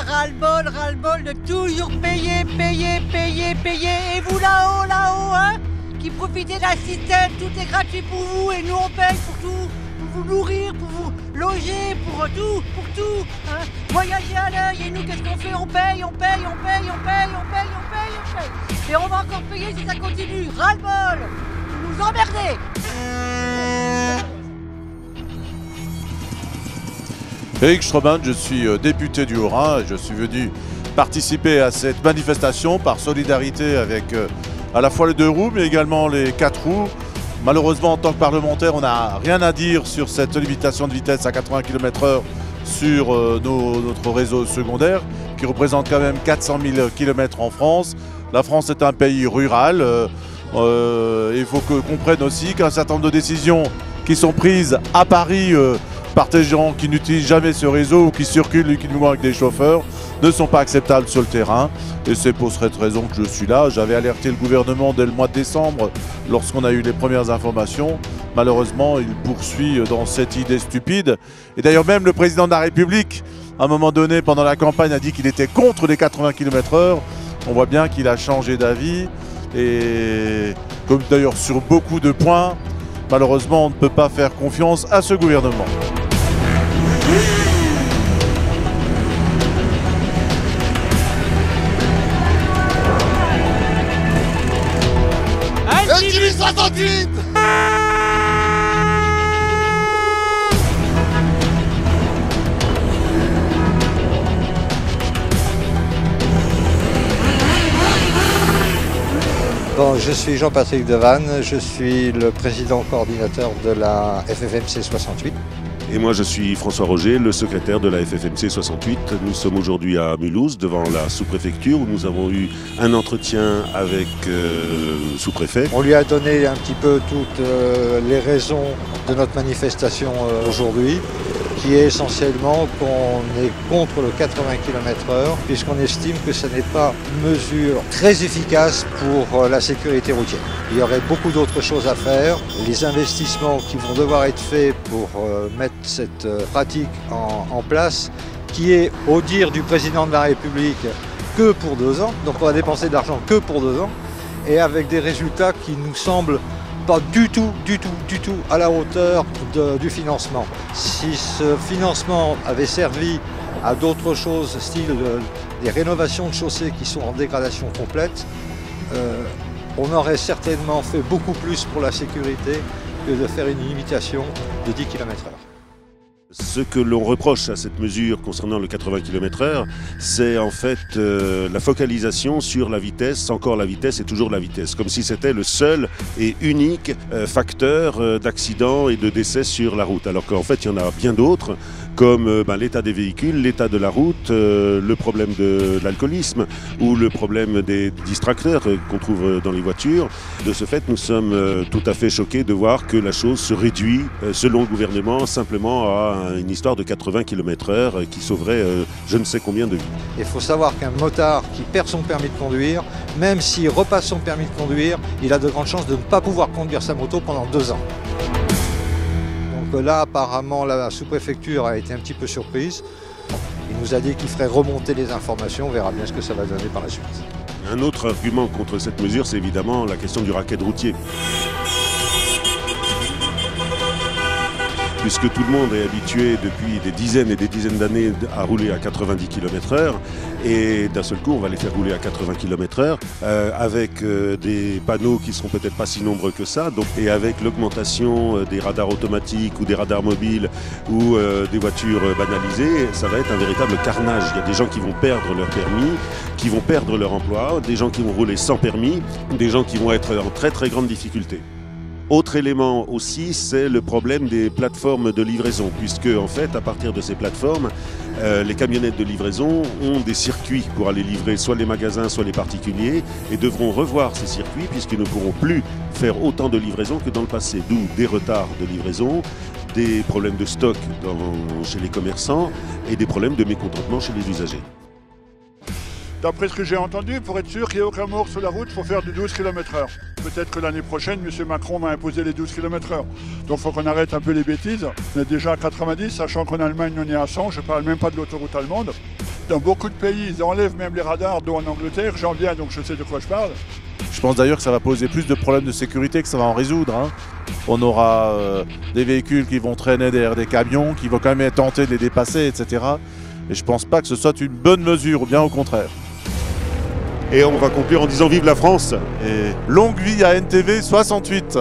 ras-le-bol de toujours payer. Et vous là-haut, hein, qui profitez d'un système, tout est gratuit pour vous et nous on paye pour tout, pour vous nourrir, pour vous loger, pour tout, hein. Voyager à l'œil et nous qu'est-ce qu'on fait? On paye. Et on va encore payer si ça continue. Ras-le-bol, vous nous emmerdez. Éric Stroman, je suis député du Haut-Rhin et je suis venu participer à cette manifestation par solidarité avec à la fois les 2 roues mais également les 4 roues. Malheureusement, en tant que parlementaire, on n'a rien à dire sur cette limitation de vitesse à 80 km/h sur notre réseau secondaire qui représente quand même 400 000 km en France. La France est un pays rural. Il faut qu'on comprenne aussi qu'un certain nombre de décisions qui sont prises à Paris par des gens qui n'utilisent jamais ce réseau ou qui circulent uniquement avec des chauffeurs ne sont pas acceptables sur le terrain. Et c'est pour cette raison que je suis là. J'avais alerté le gouvernement dès le mois de décembre lorsqu'on a eu les premières informations. Malheureusement, il poursuit dans cette idée stupide. Et d'ailleurs même le président de la République, à un moment donné, pendant la campagne, a dit qu'il était contre les 80 km/h. On voit bien qu'il a changé d'avis. Et comme d'ailleurs sur beaucoup de points, malheureusement, on ne peut pas faire confiance à ce gouvernement. Utilise 68. Bon, je suis Jean-Patrick Devanne, je suis le président coordinateur de la FFMC 68. Et moi je suis François Roger, le secrétaire de la FFMC 68. Nous sommes aujourd'hui à Mulhouse, devant la sous-préfecture, où nous avons eu un entretien avec le sous-préfet. On lui a donné un petit peu toutes les raisons de notre manifestation aujourd'hui, qui est essentiellement qu'on est contre le 80 km/h, puisqu'on estime que ce n'est pas une mesure très efficace pour la sécurité routière. Il y aurait beaucoup d'autres choses à faire. Les investissements qui vont devoir être faits pour mettre cette pratique en place, qui est, au dire du président de la République, que pour 2 ans. Donc on va dépenser de l'argent que pour 2 ans, et avec des résultats qui nous semblent pas du tout à la hauteur du financement. Si ce financement avait servi à d'autres choses, style des rénovations de chaussées qui sont en dégradation complète, on aurait certainement fait beaucoup plus pour la sécurité que de faire une limitation de 10 km/h. Ce que l'on reproche à cette mesure concernant le 80 km/h, c'est en fait la focalisation sur la vitesse, encore la vitesse et toujours la vitesse, comme si c'était le seul et unique facteur d'accident et de décès sur la route, alors qu'en fait il y en a bien d'autres, comme l'état des véhicules, l'état de la route, le problème de l'alcoolisme ou le problème des distracteurs qu'on trouve dans les voitures. De ce fait, nous sommes tout à fait choqués de voir que la chose se réduit, selon le gouvernement, simplement à une histoire de 80 km/h qui sauverait je ne sais combien de vies. Il faut savoir qu'un motard qui perd son permis de conduire, même s'il repasse son permis de conduire, il a de grandes chances de ne pas pouvoir conduire sa moto pendant 2 ans. Donc là, apparemment, la sous-préfecture a été un petit peu surprise. Il nous a dit qu'il ferait remonter les informations, on verra bien ce que ça va donner par la suite. Un autre argument contre cette mesure, c'est évidemment la question du racket routier. Puisque tout le monde est habitué depuis des dizaines et des dizaines d'années à rouler à 90 km/h, et d'un seul coup on va les faire rouler à 80 km/h avec des panneaux qui seront peut-être pas si nombreux que ça, donc, et avec l'augmentation des radars automatiques ou des radars mobiles ou des voitures banalisées, ça va être un véritable carnage. Il y a des gens qui vont perdre leur permis, qui vont perdre leur emploi, des gens qui vont rouler sans permis, des gens qui vont être en très très grande difficulté. Autre élément aussi, c'est le problème des plateformes de livraison, puisque en fait, à partir de ces plateformes, les camionnettes de livraison ont des circuits pour aller livrer soit les magasins, soit les particuliers, et devront revoir ces circuits puisqu'ils ne pourront plus faire autant de livraisons que dans le passé, d'où des retards de livraison, des problèmes de stock chez les commerçants et des problèmes de mécontentement chez les usagers. D'après ce que j'ai entendu, pour être sûr qu'il n'y ait aucun mort sur la route, il faut faire de 12 km/h. Peut-être que l'année prochaine, M. Macron va imposer les 12 km/h. Donc il faut qu'on arrête un peu les bêtises. On est déjà à 90, sachant qu'en Allemagne, on est à 100. Je ne parle même pas de l'autoroute allemande. Dans beaucoup de pays, ils enlèvent même les radars, dont en Angleterre. J'en viens, donc je sais de quoi je parle. Je pense d'ailleurs que ça va poser plus de problèmes de sécurité que ça va en résoudre. On aura des véhicules qui vont traîner derrière des camions, qui vont quand même tenter de les dépasser, etc. Et je pense pas que ce soit une bonne mesure, ou bien au contraire. Et on va conclure en disant vive la France. Et longue vie à NTV 68.